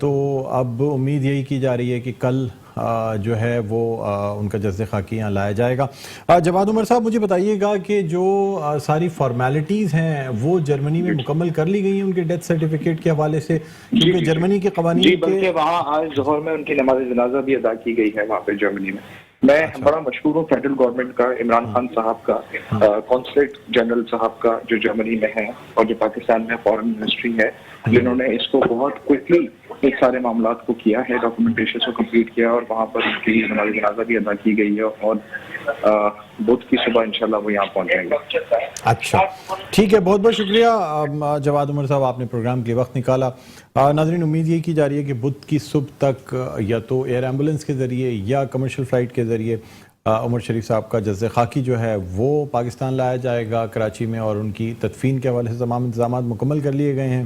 تو اب امید یہی کی جا رہی ہے کہ کل جو ہے وہ ان کا جسد خاکی یہاں لایا جائے گا۔ جواد عمر صاحب مجھے بتائیے گا کہ جو ساری فارمیلٹیز ہیں وہ جرمنی میں مکمل کر لی گئی ہیں ان کے ڈیتھ سرٹیفکیٹ کے حوالے سے، کیونکہ جرمنی کے قوانین جی بلکہ وہاں آج ظہر میں ان کی نماز جنازہ بھی ادا کی گئی ہے وہاں پہ جرمنی میں۔ میں بڑا مشہور ہوں فیڈرل گورنمنٹ کا، عمران خان صاحب کا، کونسلیٹ جنرل صاحب کا جو جرمنی میں ہے اور جو پاکستان میں فارن منسٹری ہے، جنہوں نے اس کو بہت کوئکلی ایک سارے معاملات کو کیا ہے، ڈاکومنٹیشن کو کمپلیٹ کیا اور وہاں پر ان کی نماز جنازہ بھی ادا کی گئی ہے اور بدھ کی صبح انشاءاللہ وہ یہاں پہنچ جائیں گے۔ اچھا ٹھیک ہے، بہت بہت شکریہ جواد عمر صاحب، آپ نے پروگرام کے وقت نکالا۔ ناظرین امید یہ کی جا رہی ہے کہ بدھ کی صبح تک یا تو ایئر ایمبولنس کے ذریعے یا کمرشل فلائٹ کے ذریعے عمر شریف صاحب کا جسد خاکی جو ہے وہ پاکستان لایا جائے گا کراچی میں، اور ان کی تدفین کے حوالے سے تمام انتظامات مکمل کر لیے گئے ہیں۔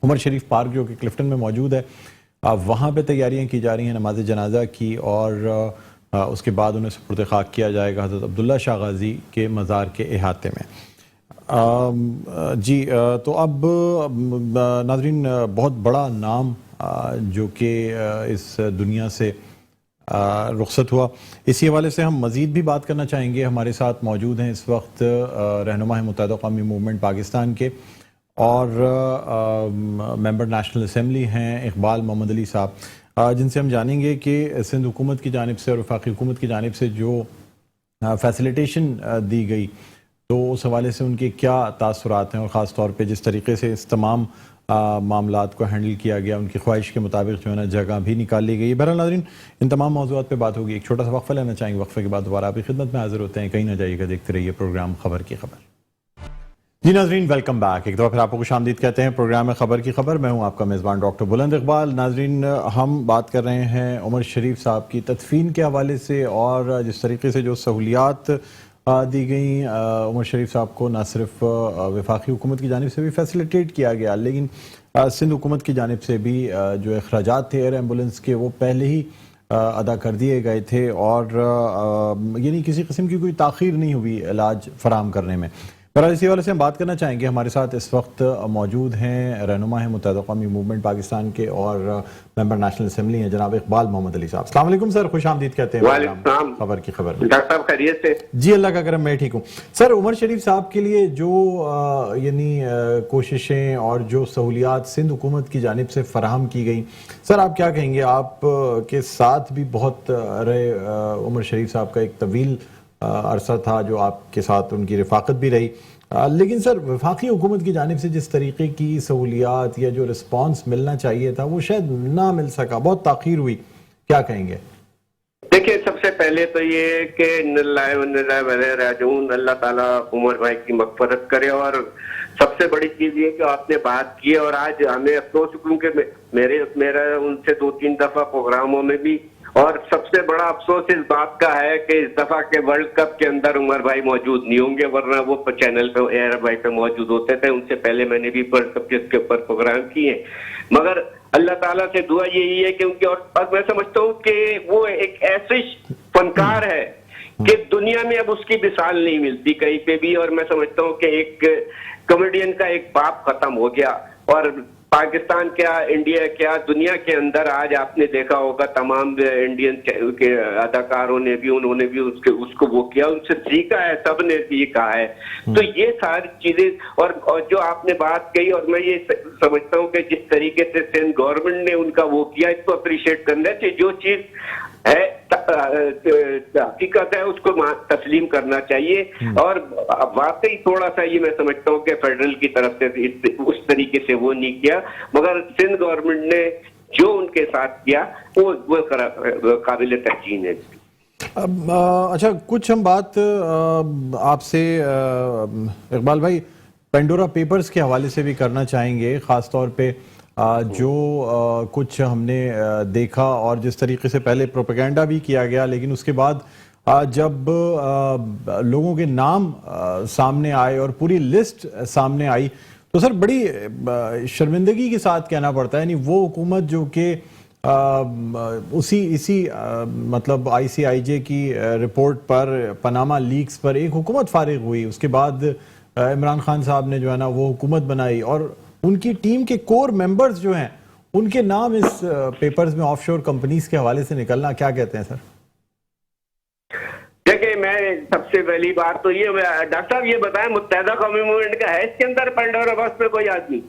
عمر شریف پارک جو کہ کلفٹن میں موجود ہے، وہاں پہ تیاریاں کی جا رہی ہیں نماز جنازہ کی، اور اس کے بعد انہیں سپرد خاک کیا جائے گا حضرت عبداللہ شاہ غازی کے مزار کے احاطے میں۔ جی تو اب ناظرین بہت بڑا نام جو کہ اس دنیا سے رخصت ہوا، اسی حوالے سے ہم مزید بھی بات کرنا چاہیں گے۔ ہمارے ساتھ موجود ہیں اس وقت رہنما متحدہ قومی موومنٹ پاکستان کے اور ممبر نیشنل اسمبلی ہیں اقبال محمد علی صاحب، جن سے ہم جانیں گے کہ سندھ حکومت کی جانب سے اور وفاقی حکومت کی جانب سے جو فیسیلیٹیشن دی گئی تو اس حوالے سے ان کے کیا تاثرات ہیں، اور خاص طور پہ جس طریقے سے اس تمام معاملات کو ہینڈل کیا گیا، ان کی خواہش کے مطابق جو ہے نا جگہ بھی نکال لی گئی۔ بہرحال ناظرین ان تمام موضوعات پہ بات ہوگی، ایک چھوٹا سا وقفہ لینا چاہیں گے، وقفے کے بعد دوبارہ آپ کی خدمت میں حاضر ہوتے ہیں، کہیں نہ جائیے گا، دیکھتے رہیے پروگرام خبر کی خبر۔ جی ناظرین ویلکم بیک، ایک دفعہ پھر آپ کو خوش آمدید کہتے ہیں پروگرام خبر کی خبر، میں ہوں آپ کا میزبان ڈاکٹر بلند اقبال۔ ناظرین ہم بات کر رہے ہیں عمر شریف صاحب کی تدفین کے حوالے سے، اور جس طریقے سے جو سہولیات دی گئیں عمر شریف صاحب کو نہ صرف وفاقی حکومت کی جانب سے بھی فیسیلیٹیٹ کیا گیا، لیکن سندھ حکومت کی جانب سے بھی جو اخراجات تھے ایئر ایمبولنس کے وہ پہلے ہی ادا کر دیے گئے تھے، اور یعنی کسی قسم کی کوئی تاخیر نہیں ہوئی علاج فراہم کرنے میں۔ برحال اسی حوالے سے ہم بات کرنا چاہیں گے، ہمارے ساتھ اس وقت موجود ہیں رہنما ہیں متحدہ قومی موومنٹ پاکستان کے اور ممبر نیشنل اسمبلی ہیں جناب اقبال محمد علی صاحب۔ السلام علیکم سر، خوش آمدید کہتے ہیں وعلیکم خبر کی خبر۔ ڈاکٹر صاحب خیریت سے؟ جی اللہ کا کرم، میں ٹھیک ہوں سر۔ عمر شریف صاحب کے لیے جو یعنی کوششیں اور جو سہولیات سندھ حکومت کی جانب سے فراہم کی گئیں، سر آپ کیا کہیں گے؟ آپ کے ساتھ بھی بہت رہے عمر شریف صاحب کا ایک طویل عرصہ تھا جو آپ کے ساتھ ان کی رفاقت بھی رہی، لیکن سر وفاقی حکومت کی جانب سے جس طریقے کی سہولیات یا جو رسپانس ملنا چاہیے تھا وہ شاید نہ مل سکا، بہت تاخیر ہوئی، کیا کہیں گے؟ دیکھیں سب سے پہلے تو یہ کہ ان اللہ و انا الیہ راجعون، اللہ تعالیٰ عمر بھائی کی مغفرت کرے، اور سب سے بڑی چیز یہ کہ آپ نے بات کی، اور آج ہمیں افسوس کیونکہ میرا ان سے 2-3 دفعہ پروگراموں میں بھی، اور سب سے بڑا افسوس اس بات کا ہے کہ اس دفعہ کے ورلڈ کپ کے اندر عمر بھائی موجود نہیں ہوں گے، ورنہ وہ چینل پہ ایئر بھائی پہ موجود ہوتے تھے، ان سے پہلے میں نے بھی ورلڈ کپ کے اوپر پروگرام کیے، مگر اللہ تعالیٰ سے دعا یہی ہے کہ ان کی، اور میں سمجھتا ہوں کہ وہ ایک ایسے فنکار ہے کہ دنیا میں اب اس کی مثال نہیں ملتی کہیں پہ بھی، اور میں سمجھتا ہوں کہ ایک کامیڈین کا ایک باپ ختم ہو گیا، اور پاکستان کیا انڈیا کیا دنیا کے اندر آج آپ نے دیکھا ہوگا تمام انڈین کے اداکاروں نے بھی، انہوں نے بھی اس کو وہ کیا، ان سے سیکھا ہے، سب نے یہ کہا ہے، تو یہ ساری چیزیں، اور جو آپ نے بات کہی، اور میں یہ سمجھتا ہوں کہ جس طریقے سے سندھ گورنمنٹ نے ان کا وہ کیا، اس کو اپریشیٹ کرنا چاہیے، جو چیز ہے حقیقت ہے اس کو تسلیم کرنا چاہیے، اور واقعی تھوڑا سا یہ میں سمجھتا ہوں کہ فیڈرل کی طرف سے اس طریقے سے وہ نہیں کیا، مگر سندھ گورنمنٹ نے جو ان کے ساتھ کیا وہ قابل تحسین ہے۔ اچھا کچھ ہم بات آپ سے اقبال بھائی پینڈورا پیپرز کے حوالے سے بھی کرنا چاہیں گے، خاص طور پہ جو کچھ ہم نے دیکھا اور جس طریقے سے پہلے پروپیگنڈا بھی کیا گیا، لیکن اس کے بعد جب لوگوں کے نام سامنے آئے اور پوری لسٹ سامنے آئی تو سر بڑی شرمندگی کے ساتھ کہنا پڑتا ہے، یعنی وہ حکومت جو کہ اسی مطلب ICIJ کی رپورٹ پر، پاناما لیکس پر ایک حکومت فارغ ہوئی، اس کے بعد عمران خان صاحب نے جو ہے نا وہ حکومت بنائی، اور ان کی ٹیم کے کور ممبرز جو ہیں ان کے نام اس پیپرز میں آف شور کمپنیز کے حوالے سے نکلنا، کیا کہتے ہیں سر؟ دیکھیں، میں سب سے پہلی بات تو یہ ڈاکٹر صاحب یہ بتائیں، متحدہ قومی موومنٹ کا ہے اس کے اندر پینڈورا باکس میں کوئی آدمی؟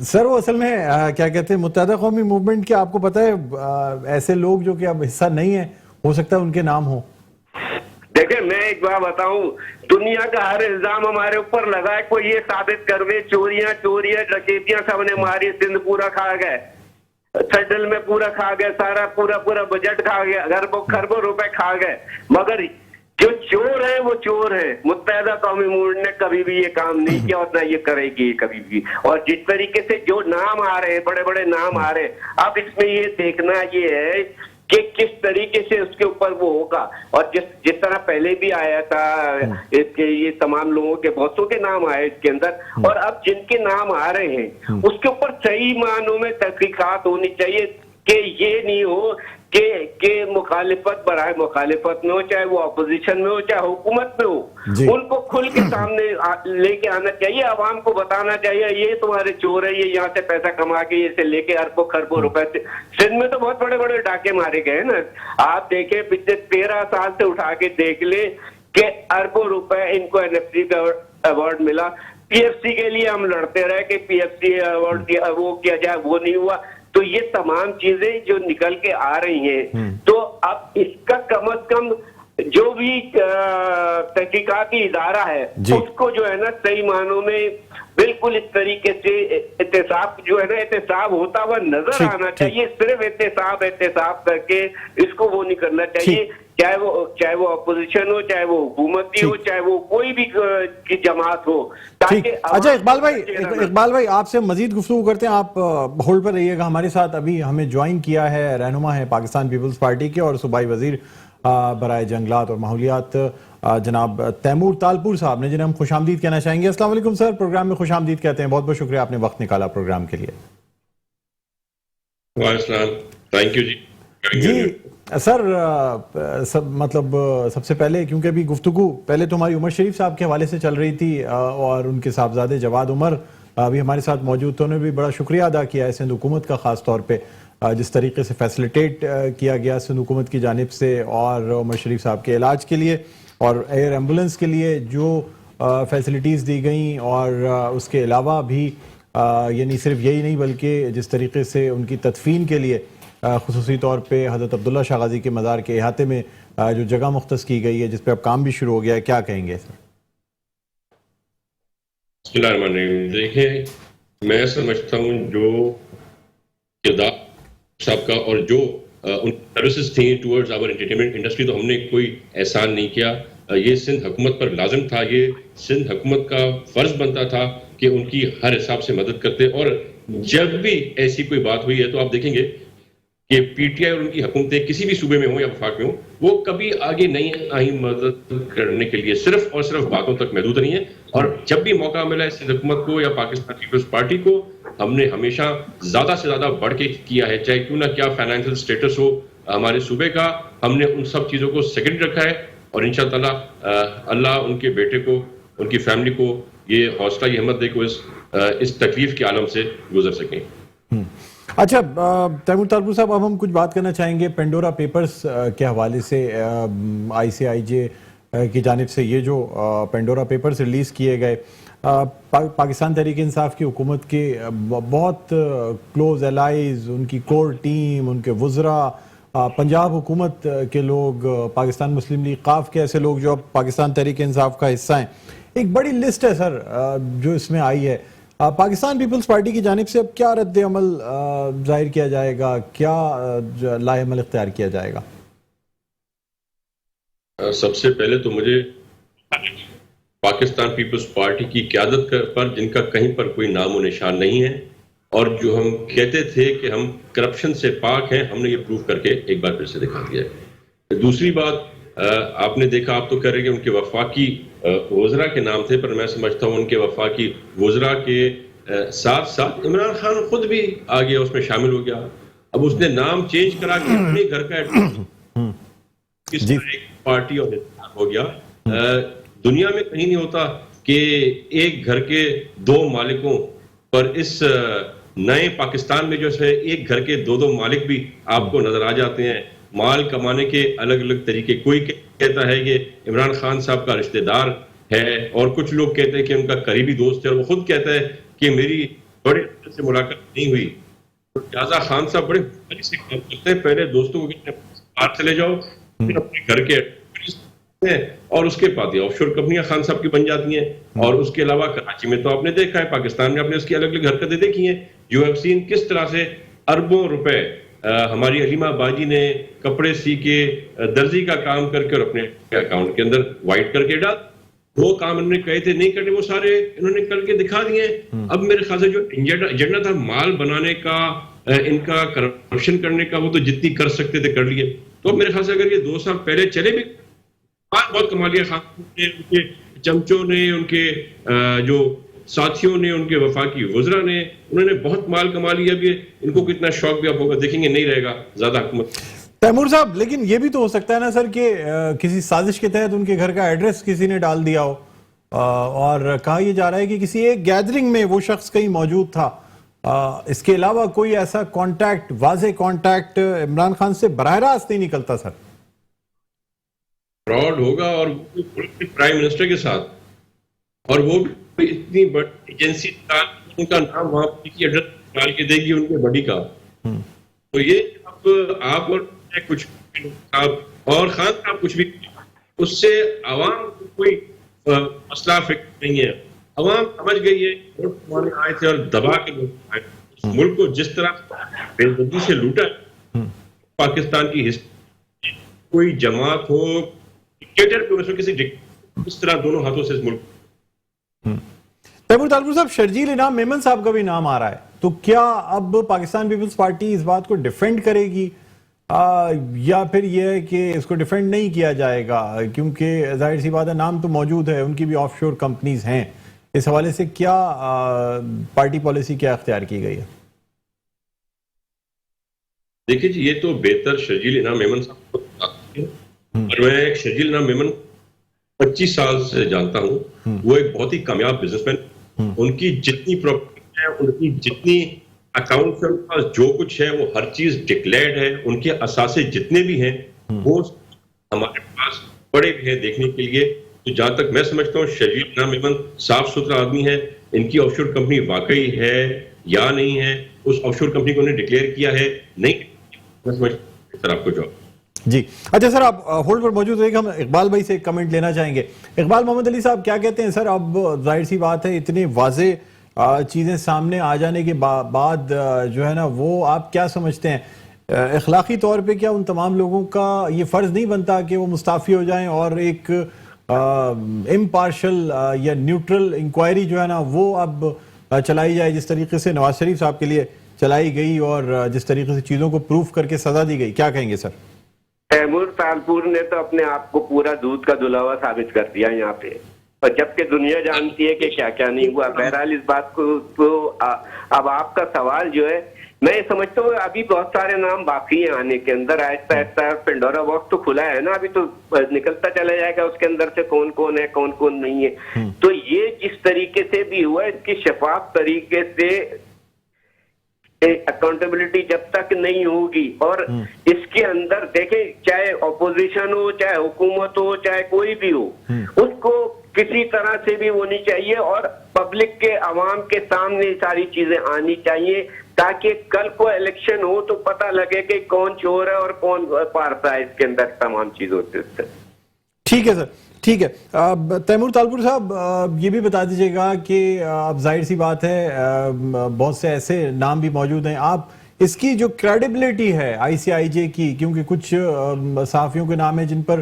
سر وہ اصل میں کیا کہتے ہیں متحدہ قومی موومنٹ کے، آپ کو پتہ ہے ایسے لوگ جو کہ اب حصہ نہیں ہیں، ہو سکتا ہے ان کے نام ہوں۔ دیکھیں میں ایک بات بتاؤں، دنیا کا ہر الزام ہمارے اوپر لگا ہے، کوئی یہ ثابت کر دے چوریاں ڈکیتیاں سب نے ماری، سندھ پورا کھا گئے، سڈل میں پورا کھا گئے، سارا پورا بجٹ کھا گیا، خربوں روپے کھا گئے، مگر جو چور ہیں وہ چور ہیں۔ متحدہ قومی موومنٹ نے کبھی بھی یہ کام نہیں کیا اور نہ یہ کرے گی کبھی بھی۔ اور جس طریقے سے جو نام آ رہے ہیں، بڑے بڑے نام آ رہے ہیں، اب اس میں یہ دیکھنا یہ ہے کہ کس طریقے سے اس کے اوپر وہ ہوگا۔ اور جس طرح پہلے بھی آیا تھا اس کے، یہ تمام لوگوں کے بہتوں کے نام آئے اس کے اندر، اور اب جن کے نام آ رہے ہیں اس کے اوپر صحیح معنوں میں تحقیقات ہونی چاہیے، کہ یہ نہیں ہو کہ مخالفت برائے مخالفت میں ہو، چاہے وہ اپوزیشن میں ہو چاہے حکومت میں ہو، ان کو کھل کے سامنے لے کے آنا چاہیے، عوام کو بتانا چاہیے یہ تمہارے چور ہے، یہ یہاں سے پیسہ کما کے یہ سے لے کے اربوں خربوں روپے سے۔ سندھ میں تو بہت بڑے بڑے ڈاکے مارے گئے نا، آپ دیکھیں پچھلے 13 سال سے اٹھا کے دیکھ لیں کہ اربوں روپے ان کو NFC کا ایوارڈ ملا۔ PFC کے لیے ہم لڑتے رہے کہ PFC ایوارڈ وہ کیا جائے، وہ نہیں ہوا۔ تو یہ تمام چیزیں جو نکل کے آ رہی ہیں، تو اب اس کا کم از کم جو بھی تحقیقاتی ادارہ ہے اس کو جو ہے نا صحیح معنوں میں بالکل اس طریقے سے احتساب جو ہے نا احتساب ہوتا ہوا نظر آنا چاہیے۔ صرف احتساب کر کے اس کو وہ نہیں کرنا چاہیے، چاہے وہ اپوزیشن ہو، چاہے وہ حکومتی ہو، چاہے وہ کوئی بھی کی جماعت ہو۔ اچھا اقبال بھائی آپ سے مزید گفتگو کرتے ہیں، آپ ہولڈ پر رہیے گا ہمارے ساتھ۔ ابھی ہمیں جوائن کیا ہے رہنما ہے پاکستان پیپلز پارٹی کے اور صوبائی وزیر برائے جنگلات اور ماحولیات جناب تیمور تالپور صاحب نے، جنہیں ہم خوش آمدید کہنا چاہیں گے۔ السلام علیکم سر، پروگرام میں خوش آمدید کہتے ہیں، بہت بہت شکریہ آپ نے وقت نکالا پروگرام کے لیے۔ وعلیکم السلام، تھینک یو جی سر، مطلب سب سے پہلے کیونکہ ابھی گفتگو پہلے تو ہماری عمر شریف صاحب کے حوالے سے چل رہی تھی اور ان کے صاحبزادے جواد عمر ابھی ہمارے ساتھ موجود تھے، انہوں نے بھی بڑا شکریہ ادا کیا ہے سندھ حکومت کا، خاص طور پہ جس طریقے سے فیسلیٹیٹ کیا گیا سندھ حکومت کی جانب سے اور عمر شریف صاحب کے علاج کے لیے اور ایئر ایمبولنس کے لیے جو فیسلٹیز دی گئیں، اور اس کے علاوہ بھی یعنی صرف یہی نہیں بلکہ جس طریقے سے ان کی تدفین کے لیے خصوصی طور پہ حضرت عبداللہ شاہ غازی کے مزار کے احاطے میں جو جگہ مختص کی گئی ہے جس پہ اب کام بھی شروع ہو گیا ہے، کیا کہیں گے سر؟ بسم اللہ الرحمن الرحیم۔ دیکھیں میں سمجھتا ہوں جو کردار صاحب کا اور جو ان سروسز تھیں ٹورڈز آور انٹرٹینمنٹ انڈسٹری، تو ہم نے کوئی احسان نہیں کیا، یہ سندھ حکومت پر لازم تھا، یہ سندھ حکومت کا فرض بنتا تھا کہ ان کی ہر حساب سے مدد کرتے۔ اور جب بھی ایسی کوئی بات ہوئی ہے تو آپ دیکھیں گے کہ PTI اور ان کی حکومتیں کسی بھی صوبے میں ہوں یا وفاق میں ہوں، وہ کبھی آگے نہیں آئیں مدد کرنے کے لیے، صرف اور صرف باتوں تک محدود رہی ہیں۔ اور جب بھی موقع ملا ہے سندھ حکومت کو یا پاکستان پیپلز پارٹی کو، ہم نے ہمیشہ زیادہ سے زیادہ بڑھ کے کیا ہے، چاہے کیوں نہ کیا فائنینشیل سٹیٹس ہو ہمارے صوبے کا، ہم نے ان سب چیزوں کو سیکنڈ رکھا ہے۔ اور انشاءاللہ اللہ ان کے بیٹے کو، ان کی فیملی کو یہ حوصلہ، یہ ہمت دے کہ اس تکلیف کے عالم سے گزر سکیں۔ اچھا تیمور تالپور صاحب، اب ہم کچھ بات کرنا چاہیں گے پینڈورا پیپرز کے حوالے سے۔ ICIJ کی جانب سے یہ جو پینڈورا پیپرز ریلیز کیے گئے، پاکستان تحریک انصاف کی حکومت کے بہت کلوز الائز، ان کی کور ٹیم، ان کے وزراء، پنجاب حکومت کے لوگ، پاکستان مسلم لیگ قاف کے ایسے لوگ جو اب پاکستان تحریک انصاف کا حصہ ہیں، ایک بڑی لسٹ ہے سر جو اس میں آئی ہے۔ پاکستان پیپلز پارٹی کی جانب سے اب کیا رد عمل ظاہر کیا جائے گا، کیا لاہ عمل اختیار کیا جائے گا؟ سب سے پہلے تو مجھے پاکستان پیپلز پارٹی کی قیادت پر، جن کا کہیں پر کوئی نام و نشان نہیں ہے، اور جو ہم کہتے تھے کہ ہم کرپشن سے پاک ہیں، ہم نے یہ پروف کر کے ایک بار پھر سے دکھا دیا ہے۔ دوسری بات، آپ نے دیکھا، آپ تو کہہ رہے کہ ان کے وفاقی وزراء کے نام تھے، پر میں سمجھتا ہوں ان کے وفاقی وزراء کے ساتھ ساتھ عمران خان خود بھی آ گیا، اس میں شامل ہو گیا۔ اب اس نے نام چینج کرا کے اپنے گھر کا کس طرح ایک پارٹی اور ہو گیا۔ دنیا میں کہیں نہیں ہوتا کہ ایک گھر کے دو مالکوں پر اس نئے پاکستان میں جو ہے ایک گھر کے دو مالک بھی آپ کو نظر آ جاتے ہیں. مال کمانے کے الگ الگ طریقے. کوئی کہتا ہے کہ عمران خان صاحب کا رشتہ دار ہے, اور کچھ لوگ کہتے ہیں کہ ان کا قریبی دوست ہے, اور وہ خود کہتا ہے کہ میری بڑے سے ملاقات نہیں ہوئی. لہٰذا خان صاحب بڑے بھاری سے کام کرتے ہیں. پہلے دوستوں کو باہر چلے جاؤ, پھر اپنے گھر کے اور اس کے بعد آف شور کمپنیاں خان صاحب کی بن جاتی ہیں. اور اس کے علاوہ کراچی میں تو آپ نے دیکھا ہے, پاکستان میں آپ نے اس کی الگ الگ حرکتیں دیکھی ہیں. یو ہیو سین کس طرح سے اربوں روپے ہماری حلیمہ باجی نے کپڑے سی کے درزی کا کام کر کے اور اپنے اکاؤنٹ کے اندر وائٹ کر کے ڈال. وہ کام انہوں نے کہے تھے نہیں کرنے, وہ سارے انہوں نے کر کے دکھا دیے. اب میرے خیال سے جو ایجنڈا تھا مال بنانے کا, ان کا کرپشن کرنے کا, وہ تو جتنی کر سکتے تھے کر لیے. تو میرے خیال سے اگر یہ 2 سال پہلے چلے بھی, بہت کما لیا خان نے, ان کے چمچوں نے, ان کے جو ساتھیوں نے, ان کے وفاقی وزراء نے, انہوں نے بہت مال کما لیا. اب ان کو کتنا شوق بھی اب ہوگا, دیکھیں گے نہیں رہے گا زیادہ حکومت. تیمور صاحب, لیکن یہ بھی تو ہو سکتا ہے نا سر کہ کسی سازش کے تحت ان کے گھر کا ایڈریس کسی نے ڈال دیا ہو, اور کہا یہ جا رہا ہے کہ کسی ایک گیدرنگ میں وہ شخص کہیں موجود تھا. اس کے علاوہ کوئی ایسا کانٹیکٹ, واضح کانٹیکٹ عمران خان سے براہ راست نہیں نکلتا سر. فراڈ ہوگا, اور پرائم منسٹر کے ساتھ, اور وہ بھی اتنی بڑی ایجنسی ان کا نام وہاں کی ایڈریس ڈال کے دے گی ان کے بڑی کا. تو یہ اب آپ اور کچھ اور خان صاحب کچھ بھی, اس سے عوام کو کوئی مسئلہ فکر نہیں ہے. عوام سمجھ گئی ہے, ووٹ آئے تھے اور دبا کے آئے. اس ملک کو جس طرح بے دردی سے لوٹا ہے پاکستان کی ہسٹری, کوئی جماعت ہو کسی اس طرح دونوں ہاتھوں سے اس ملک. تیمور طالپور صاحب, شرجیل انعام میمن صاحب کا بھی نام آ رہا ہے, تو کیا اب پاکستان پیپلز پارٹی اس بات کو ڈیفینڈ کرے گی, یا پھر یہ ہے کہ اس کو ڈیفینڈ نہیں کیا جائے گا؟ کیونکہ ظاہر سی بات ہے نام تو موجود ہے, ان کی بھی آف شور کمپنیز ہیں. اس حوالے سے کیا پارٹی پالیسی کیا اختیار کی گئی ہے؟ دیکھیے جی, یہ تو بہتر شرجیل انعام میمن صاحب کو, اور میں شرجیل انعام میمن 25 سال سے جانتا ہوں. وہ ایک بہت ہی کامیاب بزنس مین. ان کی جتنی پراپرٹی ہے, ان کی جتنی اکاؤنٹ کے پاس جو کچھ ہے, وہ ہر چیز ڈکلیئرڈ ہے. ان کے اثاثے جتنے بھی ہیں وہ ہمارے پاس پڑے بھی ہیں دیکھنے کے لیے. تو جہاں تک میں سمجھتا ہوں شرجیل انعام میمن صاف ستھرا آدمی ہے. ان کی آف شور کمپنی واقعی ہے یا نہیں ہے, اس آف شور کمپنی کو انہوں نے ڈکلیئر کیا ہے نہیں, میں سمجھتا ہوں سر آپ کو جواب. جی اچھا سر, آپ ہولڈ پر موجود رہے گا, ہم اقبال بھائی سے ایک کمنٹ لینا چاہیں گے. اقبال محمد علی صاحب کیا کہتے ہیں سر؟ اب ظاہر سی بات ہے اتنی واضح چیزیں سامنے آ جانے کے بعد جو ہے نا, وہ آپ کیا سمجھتے ہیں اخلاقی طور پہ کیا ان تمام لوگوں کا یہ فرض نہیں بنتا کہ وہ مستعفی ہو جائیں اور ایک امپارشل یا نیوٹرل انکوائری جو ہے نا وہ اب چلائی جائے, جس طریقے سے نواز شریف صاحب کے لیے چلائی گئی اور جس طریقے سے چیزوں کو پروف کر کے سزا دی گئی؟ کیا کہیں گے سر؟ تیمور طالپور نے تو اپنے آپ کو پورا دودھ کا دھلا ثابت کر دیا یہاں پہ, اور جبکہ دنیا جانتی ہے کہ کیا کیا نہیں ہوا. بہرحال اس بات کو تو اب آپ کا سوال جو ہے, میں سمجھتا ہوں ابھی بہت سارے نام باقی ہیں آنے کے اندر. آہستہ آہستہ پنڈورا باکس تو کھلا ہے نا, ابھی تو نکلتا چلا جائے گا اس کے اندر سے کون کون ہے کون کون نہیں ہے. تو یہ جس طریقے سے بھی ہوا, اس کی شفاف طریقے سے اکاؤنٹیبلٹی جب تک نہیں ہوگی, اور اس کے اندر دیکھیں چاہے اپوزیشن ہو, چاہے حکومت ہو, چاہے کوئی بھی ہو, اس کو کسی طرح سے بھی ہونی چاہیے اور پبلک کے عوام کے سامنے ساری چیزیں آنی چاہیے, تاکہ کل کو الیکشن ہو تو پتہ لگے کہ کون چور ہے اور کون پارتا ہے. اس کے اندر تمام چیزوں سے. ٹھیک ہے سر, ٹھیک ہے. تیمور طالپور صاحب یہ بھی بتا دیجیے گا کہ اب ظاہر سی بات ہے بہت سے ایسے نام بھی موجود ہیں, آپ اس کی جو کریڈیبلٹی ہے ICIJ کی, کیونکہ کچھ صحافیوں کے نام ہیں جن پر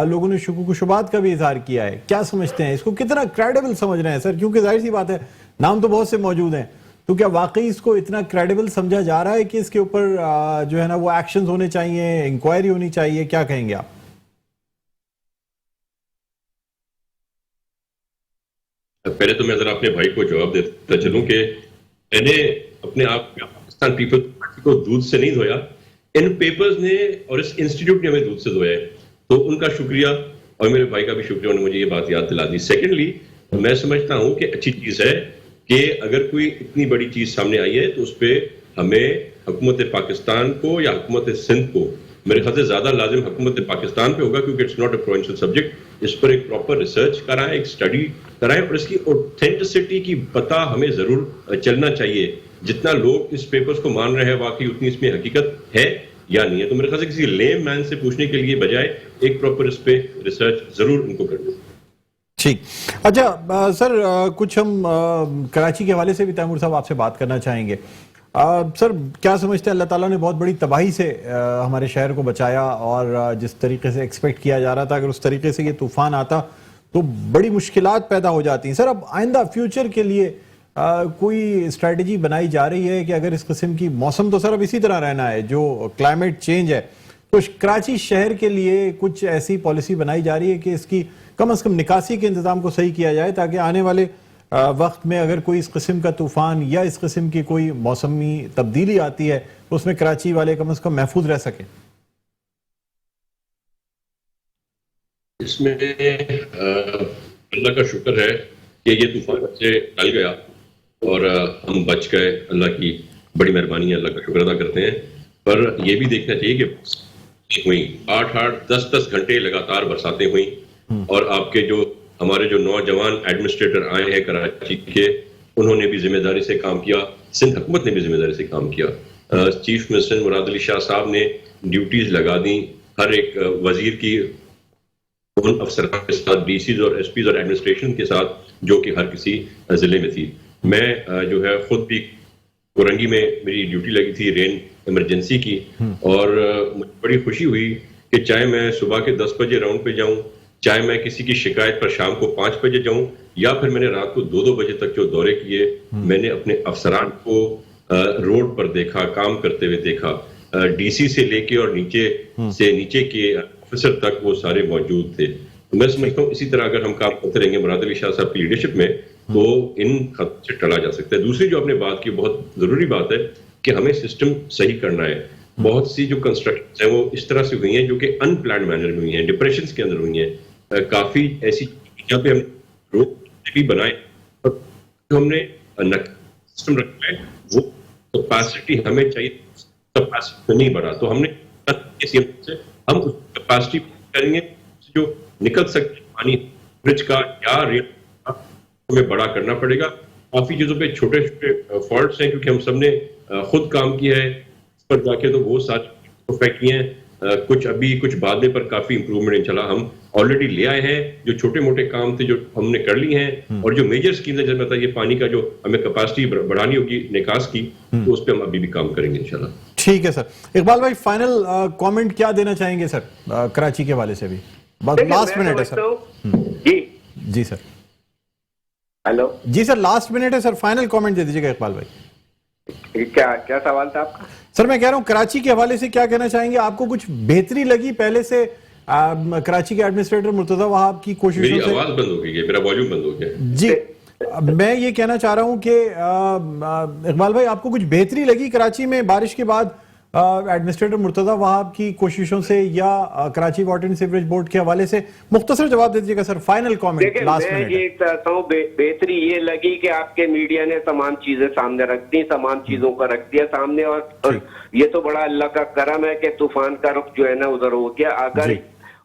لوگوں نے شکوک و شبہات کا بھی اظہار کیا ہے, کیا سمجھتے ہیں اس کو, کتنا کریڈیبل سمجھ رہے ہیں سر؟ کیونکہ ظاہر سی بات ہے نام تو بہت سے موجود ہیں, تو کیا واقعی اس کو اتنا کریڈیبل سمجھا جا رہا ہے کہ اس کے اوپر جو ہے نا وہ ایکشنز ہونے چاہیے, انکوائری ہونی چاہیے؟ کیا کہیں گے آپ؟ پہلے تو میں ذرا اپنے بھائی کو جواب دیتا چلوں کہ میں نے اپنے آپ پاکستان پیپلز پارٹی کو دودھ سے نہیں دھویا, ان پیپرز نے اور اس انسٹیٹیوٹ نے ہمیں دودھ سے دھویا ہے. تو ان کا شکریہ اور میرے بھائی کا بھی شکریہ, انہوں نے مجھے یہ بات یاد دلا دی. سیکنڈلی میں سمجھتا ہوں کہ اچھی چیز ہے کہ اگر کوئی اتنی بڑی چیز سامنے آئی ہے تو اس پہ ہمیں حکومت پاکستان کو یا حکومت سندھ کو، میرے خیال سے زیادہ لازم حکومت پاکستان پہ ہوگا کیونکہ it's not a provincial subject, اس پر ایک پراپر ریسرچ کرائیں، ایک اسٹڈی کرائیں اور اس کی اوتھینٹسٹی کی پتہ ہمیں ضرور چلنا چاہیے. جتنا لوگ اس پیپرز کو مان رہے ہیں واقعی اتنی اس میں حقیقت ہے یا نہیں ہے. تو میرے خیال سے کسی لیم مین سے پوچھنے کے لیے بجائے ایک پراپر اس پہ ریسرچ ضرور ان کو کرنا. ٹھیک. اچھا سر، کچھ ہم کراچی کے حوالے سے بھی تیمور صاحب آپ سے بات کرنا چاہیں گے. سر کیا سمجھتے ہیں اللہ تعالیٰ نے بہت بڑی تباہی سے ہمارے شہر کو بچایا، اور جس طریقے سے ایکسپیکٹ کیا جا رہا تھا اگر اس طریقے سے یہ طوفان آتا تو بڑی مشکلات پیدا ہو جاتی ہیں. سر اب آئندہ فیوچر کے لیے کوئی اسٹریٹجی بنائی جا رہی ہے کہ اگر اس قسم کی موسم تو سر اب اسی طرح رہنا ہے جو کلائمیٹ چینج ہے، تو کراچی شہر کے لیے کچھ ایسی پالیسی بنائی جا رہی ہے کہ اس کی کم از کم نکاسی کے انتظام کو صحیح کیا جائے تاکہ آنے والے وقت میں اگر کوئی اس قسم کا طوفان یا اس قسم کی کوئی موسمی تبدیلی آتی ہے تو اس میں کراچی والے کم از کم محفوظ رہ سکیں؟ اس میں اللہ کا شکر ہے کہ یہ طوفان سے ٹل گیا اور ہم بچ گئے. اللہ کی بڑی مہربانی ہے، اللہ کا شکر ادا کرتے ہیں. پر یہ بھی دیکھنا چاہیے کہ ہوئی 8-10 گھنٹے لگاتار برساتیں ہوئیں، اور آپ کے جو ہمارے جو نوجوان ایڈمنسٹریٹر آئے ہیں کراچی کے، انہوں نے بھی ذمہ داری سے کام کیا، سندھ حکومت نے بھی ذمہ داری سے کام کیا. چیف منسٹر مراد علی شاہ صاحب نے ڈیوٹیز لگا دیں ہر ایک وزیر کی ان افسران کے ساتھ، ڈی سیز اور ایس پیز اور ایڈمنسٹریشن کے ساتھ جو کہ ہر کسی ضلع میں تھی. میں جو ہے خود بھی کورنگی میں میری ڈیوٹی لگی تھی رین ایمرجنسی کی، اور مجھے بڑی خوشی ہوئی کہ چاہے میں صبح کے 10 بجے راؤنڈ پہ جاؤں، چاہے میں کسی کی شکایت پر شام کو 5 بجے جاؤں، یا پھر میں نے رات کو 2 بجے تک جو دورے کیے، میں نے اپنے افسران کو روڈ پر دیکھا، کام کرتے ہوئے دیکھا. ڈی سی سے لے کے اور نیچے کے آفیسر تک وہ سارے موجود تھے. میں سمجھتا ہوں اسی طرح اگر ہم کام کرتے رہیں گے مراد علی شاہ صاحب کی لیڈرشپ میں تو ان خطروں سے ٹلا جا سکتا ہے. دوسری جو آپ نے بات کی بہت ضروری بات ہے کہ ہمیں سسٹم صحیح کرنا ہے. بہت سی جو کنسٹرکشن ہیں وہ اس طرح سے ہوئی ہیں جو کہ ان پلانڈ مینر میں ہوئی ہیں، ڈپریشنز کے اندر ہوئی ہیں. کافی ایسی جہاں پہ ہم روڈ بھی بنائے اور جو ہم نے سسٹم رکھا ہے وہ کیپیسٹی ہمیں چاہیے، کیپیسٹی نہیں بڑھا تو ہم نے ہم اس کیپیسٹی کریں گے جو نکل سکتے پانی برج کا یا ریل ہمیں بڑا کرنا پڑے گا. کافی چیزوں پہ چھوٹے چھوٹے فالٹس ہیں کیونکہ ہم سب نے خود کام کیا ہے اس پر جا کے، تو وہ سارے پرفیکٹ کیے ہیں. کچھ ابھی کچھ بعد پر کافی امپروومنٹ انشاءاللہ ہم آلریڈی لے آئے ہیں. جو چھوٹے موٹے کام تھے جو ہم نے کر لی ہیں، اور جو میجر اسکیمز ہیں جیسے یہ پانی کا جو ہمیں کیپیسٹی بڑھانی ہوگی نکاس کی، تو اس پہ ہم ابھی بھی کام کریں گے انشاءاللہ. ٹھیک ہے سر. اقبال بھائی فائنل کامنٹ کیا دینا چاہیں گے سر کراچی کے حوالے سے بھی؟ لاسٹ منٹ ہے سر. جی سر. ہیلو جی سر، لاسٹ منٹ ہے سر، فائنل کامنٹ دے دیجیے گا اقبال بھائی. کیا سوال تھا آپ کا؟ سر میں کہہ رہا ہوں کراچی کے حوالے سے کیا کہنا چاہیں گے؟ آپ کو کچھ بہتری لگی پہلے سے کراچی کے ایڈمنسٹریٹر مرتضی وہاب کی کوششوں سے؟ میری آواز بند ہو گئی ہے، میرا والیوم بند ہو گیا. جی میں یہ کہنا چاہ رہا ہوں کہ اقبال بھائی آپ کو کچھ بہتری لگی کراچی میں بارش کے بعد ایڈمنسٹریٹر مرتضی وہاب کی کوششوں سے یا Karachi water and sewerage board کے حوالے سے؟ مختصر جواب دے دیجیے گا سر، فائنل کامنٹ لاسٹ منٹ. میں یہ چاہتا ہوں بہتری یہ لگی کہ آپ کے میڈیا نے تمام چیزیں سامنے رکھ دی، تمام چیزوں کا رکھ دیا سامنے، اور یہ تو بڑا اللہ کا کرم ہے کہ طوفان کا رخ جو ہے نا ادھر ہو گیا. اگر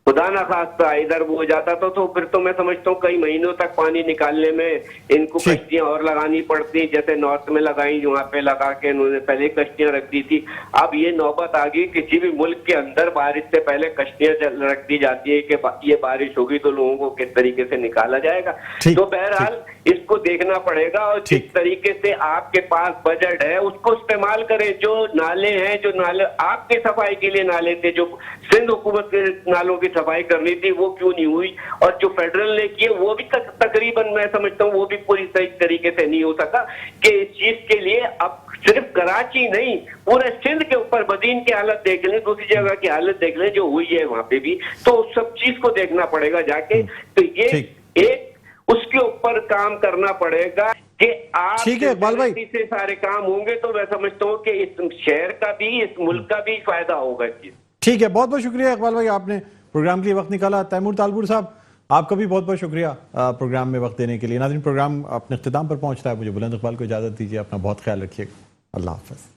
خدا نہ خواستہ ادھر وہ ہو جاتا تو پھر تو میں سمجھتا ہوں کئی مہینوں تک پانی نکالنے میں ان کو کشتیاں اور لگانی پڑتی، جیسے نارتھ میں لگائیں وہاں پہ لگا کے انہوں نے پہلے کشتیاں رکھ دی تھی. اب یہ نوبت آ گئی کسی بھی ملک کے اندر بارش سے پہلے کشتیاں رکھ دی جاتی ہے کہ یہ بارش ہوگی تو لوگوں کو کس طریقے سے نکالا جائے گا. تو بہرحال اس کو دیکھنا پڑے گا، اور جس طریقے سے آپ کے پاس بجٹ ہے اس کو استعمال کریں. جو نالے ہیں، جو نالے آپ کے صفائی کے لیے نالے تھے، جو سندھ حکومت کے نالوں کی صفائی کرنی تھی وہ کیوں نہیں ہوئی، اور جو فیڈرل نے کیے وہ بھی تقریباً میں سمجھتا ہوں وہ بھی پوری صحیح طریقے سے نہیں ہو سکا. کہ اس چیز کے لیے اب صرف کراچی نہیں پورے سندھ کے اوپر بدین کی حالت دیکھ لیں، دوسری جگہ کی حالت دیکھ لیں جو ہوئی ہے وہاں پہ بھی، تو سب چیز کو دیکھنا پڑے گا جا کے. تو یہ ایک اس کے اوپر کام کرنا پڑے گا کہ آپ سے سارے کام ہوں گے تو میں سمجھتا ہوں کہ اس شہر کا بھی اس ملک کا بھی فائدہ ہوگا. ٹھیک ہے، بہت بہت شکریہ اقبال بھائی، آپ نے پروگرام کے لیے وقت نکالا. تیمور تالپور صاحب آپ کا بھی بہت بہت شکریہ پروگرام میں وقت دینے کے لیے. ناظرین پروگرام اپنے اختتام پر پہنچتا ہے. مجھے بلند اقبال کو اجازت دیجیے. اپنا بہت خیال رکھیے گا. اللہ حافظ.